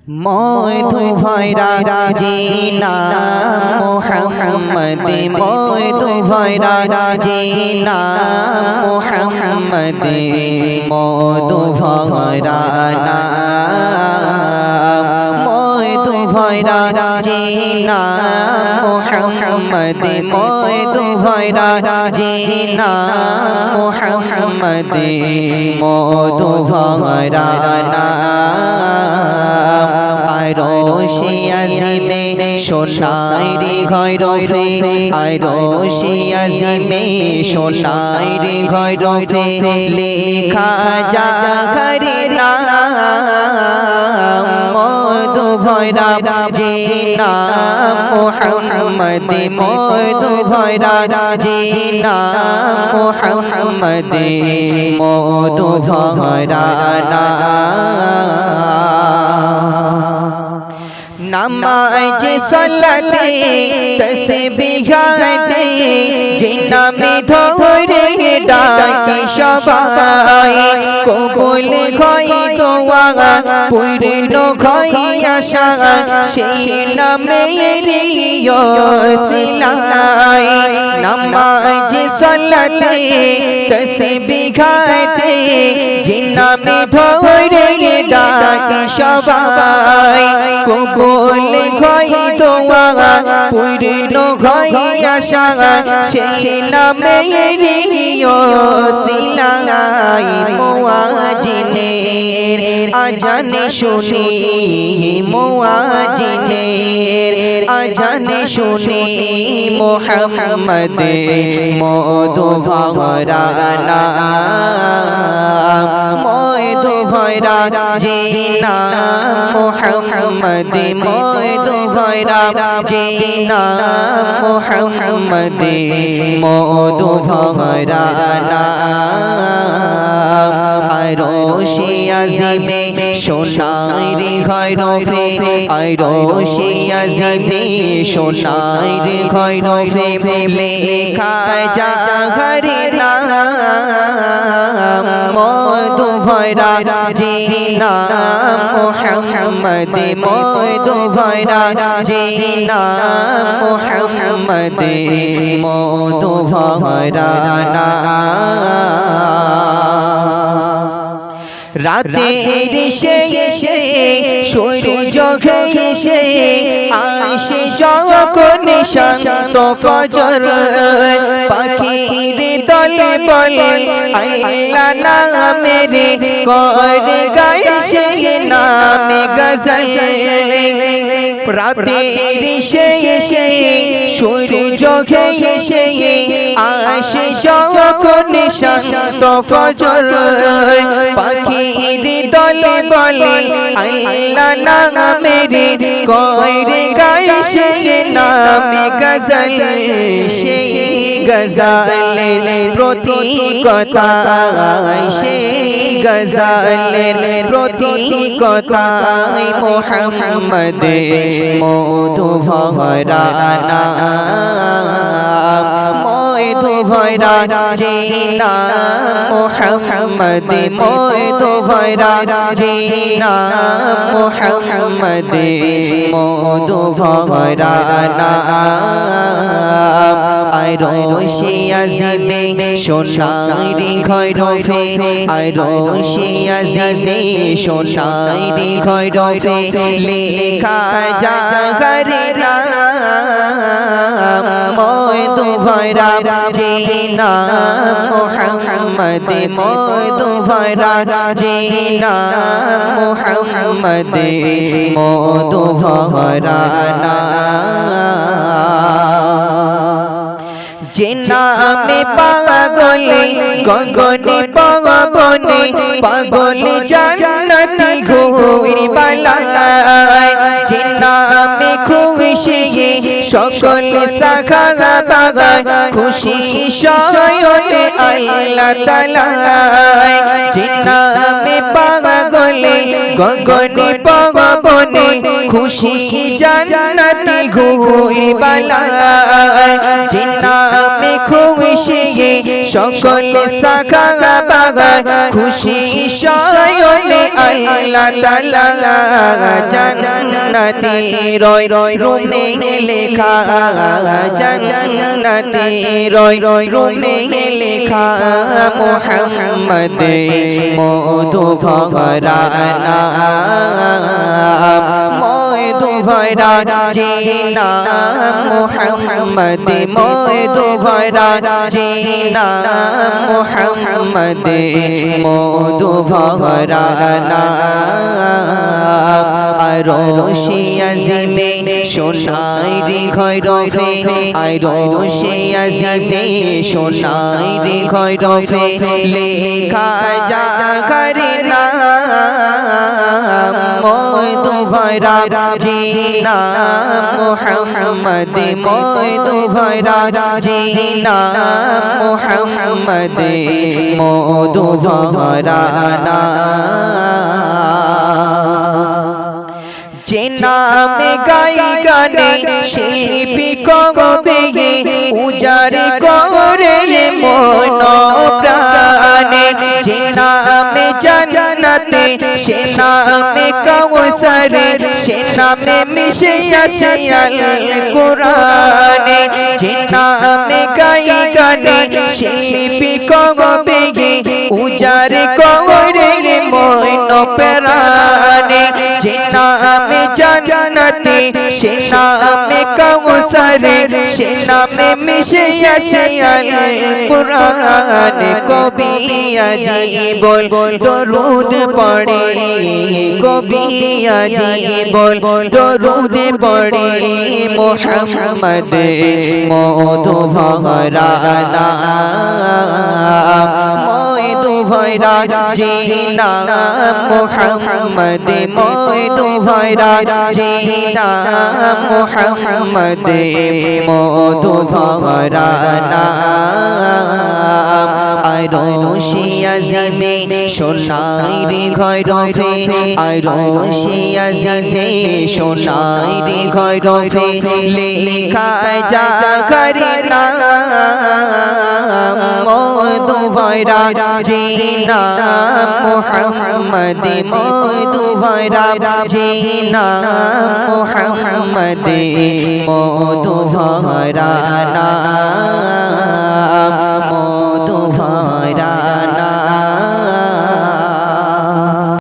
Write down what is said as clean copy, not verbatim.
মধু ভয়রা জিনা মুহাম্মদ মধু ভয়রা জিনা মুহাম্মদ মধু ভয়রা মধু ভয়রা জিনা মুহাম্মদ মধু ভয়রা জিনা মুহাম্মদ মধু ভয়রা আরশে আজিমে সোনাইরি গয়রফে আরশে আজিমে সোনাইরি গয়রফে লেখা জাগরে নাম মধু ভয়রা জিনা মুহাম্মদ মধু ভয়রা জিনা মুহাম্মদ মধু ভয়রা नमाज सलाते तस्बीहाते जिन्ना में धोरे डाके सबाई कबूल खई दुआ पूर्ण खई आशा সেই নামেরই ওসিলাই नमाज सलाते तस्बीहाते जिन्ना में धोरे डाके सबाई কবুল হয় দোয়া পূর্ণ হয় আশা সেই নামেরই ওসিলাই মুয়াজ্জিনের আজান শুনি মুয়াজ্জিনের আজান শুনি মুহাম্মদ মধু ভয়রা মধু ভয়রা জিনা মুহাম্মদ মধু ভয়রা জিনা মুহাম্মদ মধু ভয়রা আরশে আজিমে সোনাইরি গয়রফে আরশে আজিমে সোনাইরি গয়রফে লেখা জাগরে নাম মধু ভয়রা জিনা মুহাম্মদ মধু ভয়রা জিনা মুহাম্মদ মধু ভয়রা রাতের শেষে সূর্য ঘেষে আসে যখন শান্ত ফজর পাখির দলে বলে আল্লাহ নামের করে গায় সেই নামে গজল রাতের শেষে সূর্য ঘেষে আসে যখন শান্ত ফজর পাখির দলে বলে আল্লাহ নামের করে গায় সেই নামে গজল সেই গজলের প্রতীকতায় সেই গজলের প্রতীকতায় মুহাম্মদ মধু ভয়রা মধু ভয়রা জিনা মুহাম্মদ মধু ভয়রা জিনা মুহাম্মদ মধু ভয়রা আরশে আজিমে সোনাইরি গয়রফে আরশে আজিমে সোনাইরি গয়রফে লেখা জাগরে নাম মধু ভয়রা জিনা মুহাম্মদ মধু ভয়রা জিনা মুহাম্মদ মধু ভয়রা যে নামে পাগলে গগনে পাবনে পাগল জান্নাতি ঘুরি বালায় যে নামে খুশি সকল শাখা বাগায় খুশি শয়নে আল্লাহ তাআলা যে নামে পাগলে গগনে পাবনে খুশি জান্নাতি ঘুরি বালায় যে নামে খুশি সকলে সাহাবা খুশি শয়নে আল্লাহ তাআলা জান্নাতি রয় রুমে লেখা জান্নাতি রয় রুমে লেখা মুহাম্মদ মধু ভরা নাম মধু ভরা জিনা মুহাম্মদ মধু ভরা জিনা মুহাম্মদ মধু ভরা নাম আরশে আজিমে সোনাই রে ঘরফে আরশে আজিমে সোনাই রে ঘরফে লেখা জাগরে নাম মধু ভরা জিনা মুহাম্মদ মধু ভরা জিনা মুহাম্মদ মধু ভরা যে নামে গাই গানে শিল্পী কবে উজাড় করে মন প্রাণে যে নামে জান্নাতে সে নামে কাউসার সে নামে মিশে আছে আল কোরআনে যে নামে গাই গানে শিল্পী কবে উজাড় করে মন প্রাণে যে নামে জান্নাতে সে নামে কাউসার সে নামে মিশে আছে আল কোরআন কবি আজি বল দরুদ পড়ে কবি আজি বল দরুদ পড়ে মুহাম্মদ মধু ভরা নাম মধু ভরা জিনা মুহাম্মদ মধু ভরা জিনা মুহাম্মদ মধু ভরা নাম আরশে আজিমে সোনাই রে ঘরফে আরশে আজিমে সোনাই রে ঘরফে লেখা জাগরে নাম মধু ভরা জিনা মুহাম্মদ মধু ভরা জিনা মুহাম্মদ মধু ভরা নাম